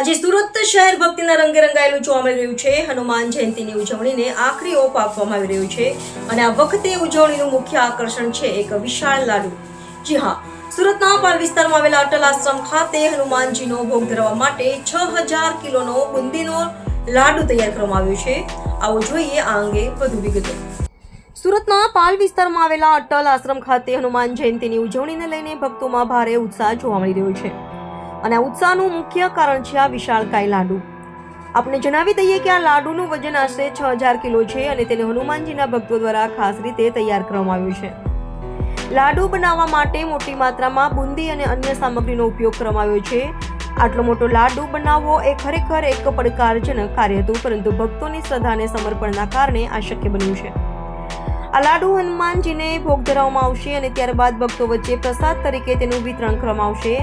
આજે સુરત શહેર ભક્તિના રંગે રંગાયેલું જોવા મળી રહ્યું છે। હનુમાન જયંતિની ઉજવણીને આખરી ઓપ આપવામાં આવી રહ્યું છે અને આ વખતે ઉજવણીનું મુખ્ય આકર્ષણ છે એક વિશાળ લાડુ। જી હા, સુરતના પાલ વિસ્તારમાં આવેલા અટલ આશ્રમ ખાતે હનુમાનજીનો ભોગ ધરાવવા માટે 6000 કિલોનો બુંદીનો લાડુ તૈયાર કરવામાં આવ્યો છે। આવો જોઈએ આ અંગે વધુ વિગતો। સુરતના પાલ વિસ્તારમાં આવેલા અટલ આશ્રમ ખાતે હનુમાન જયંતિની ઉજવણીને લઈને ભક્તોમાં ભારે ઉત્સાહ જોવા મળી રહ્યો છે અને આ ઉત્સાહનું મુખ્ય કારણ છે આ વિશાળકાય લાડુ। આપણે જણાવી દઈએ કે આ લાડુનું વજન આશરે 6000 કિલો છે અને તેને હનુમાનજીના ભક્તો દ્વારા ખાસ રીતે તૈયાર કરવામાં આવ્યું છે। લાડુ બનાવવા માટે મોટી માત્રામાં બુંદી અને અન્ય સામગ્રીનો ઉપયોગ કરવામાં આવ્યો છે। આટલો મોટો લાડુ બનાવવો એ ખરેખર એક પડકારજનક કાર્ય હતું, પરંતુ ભક્તોની શ્રદ્ધા અને સમર્પણના કારણે આ શક્ય બન્યું છે। આ લાડુ હનુમાનજીને ભોગ ધરાવવામાં આવશે અને ત્યારબાદ ભક્તો વચ્ચે પ્રસાદ તરીકે તેનું વિતરણ કરવામાં આવશે।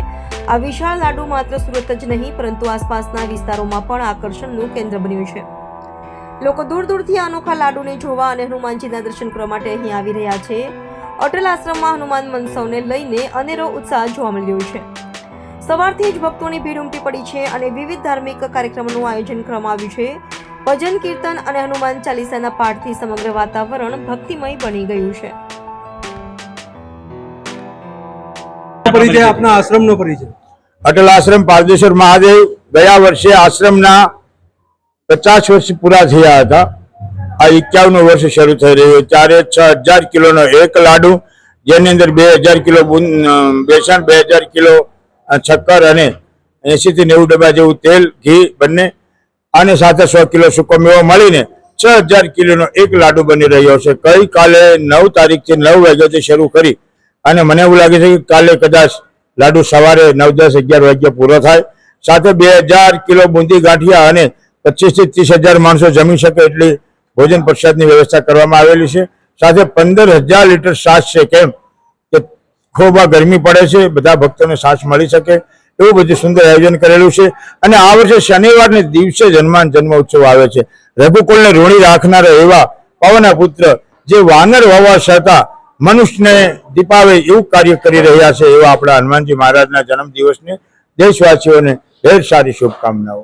આ વિશાળ લાડુ માત્ર સુરત જ નહીં પરંતુ આસપાસના વિસ્તારોમાં પણ આકર્ષણનું કેન્દ્ર બન્યું છે। લોકો દૂર દૂરથી આ અનોખા લાડુને જોવા અને હનુમાનજીના દર્શન કરવા માટે અહીં આવી રહ્યા છે। અટલ આશ્રમમાં હનુમાન મહોત્સવને લઈને અનેરો ઉત્સાહ જોવા મળી રહ્યો છે। સવારથી જ ભક્તોની ભીડ ઉમટી પડી છે અને વિવિધ ધાર્મિક કાર્યક્રમોનું આયોજન કરવામાં આવ્યું છે। ભજન કીર્તન અને હનુમાન ચાલીસાના પાઠથી સમગ્ર વાતાવરણ ભક્તિમય બની ગયું છે। परिचय अपना आश्रम नो परिचय। अटल आश्रम पारदेश्वर महादेव गया वर्षे आश्रमना 50 वर्ष पूरा थया हता। आ 51 वर्ष शुरू થઈ રહ્યો। ત્યારે 6000 કિલોનો એક લાડુ, જેની અંદર 2000 કિલો બેસન, 2000 કિલો શક્કર અને 80 થી 90 ડબ્બા જેવું તેલ, ઘી બંને અને સાથે 100 કિલો સૂકો મેવો મળીને 6000 કિલોનો એક લાડુ બની રહ્યો છે। ગઈકાલે 9 તારીખથી 9 વાગ્યાથી શરૂ કરી અને મને એવું લાગે છે કે કાલે કદાચ લાડુ સવારે 9, 10, 11 વાગ્યા પૂરો થાય। સાથે 2000 કિલો બુંદી ગાંઠિયા અને 25 થી 30 હજાર માણસો જમી શકે એટલી ભોજન પ્રસાદની વ્યવસ્થા કરવામાં આવેલી છે। સાથે 15000 લીટર છાશ છે, કેમ કે ખૂબ ગરમી પડે છે, બધા ભક્તોને છાશ મળી શકે એવું બધું સુંદર આયોજન કરેલું છે। અને આ વર્ષે શનિવારને દિવસે જ હનુમાન જન્મ ઉત્સવ આવે છે। રઘુકુળને ઋણી રાખનારા એવા પવનના પુત્ર જે વાનર હોવા છતાં મનુષ્યને દીપાવે એવું કાર્ય કરી રહ્યા છે, એવા આપણા હનુમાનજી મહારાજના જન્મ દિવસને દેશવાસીઓને ઢેર સારી શુભકામનાઓ।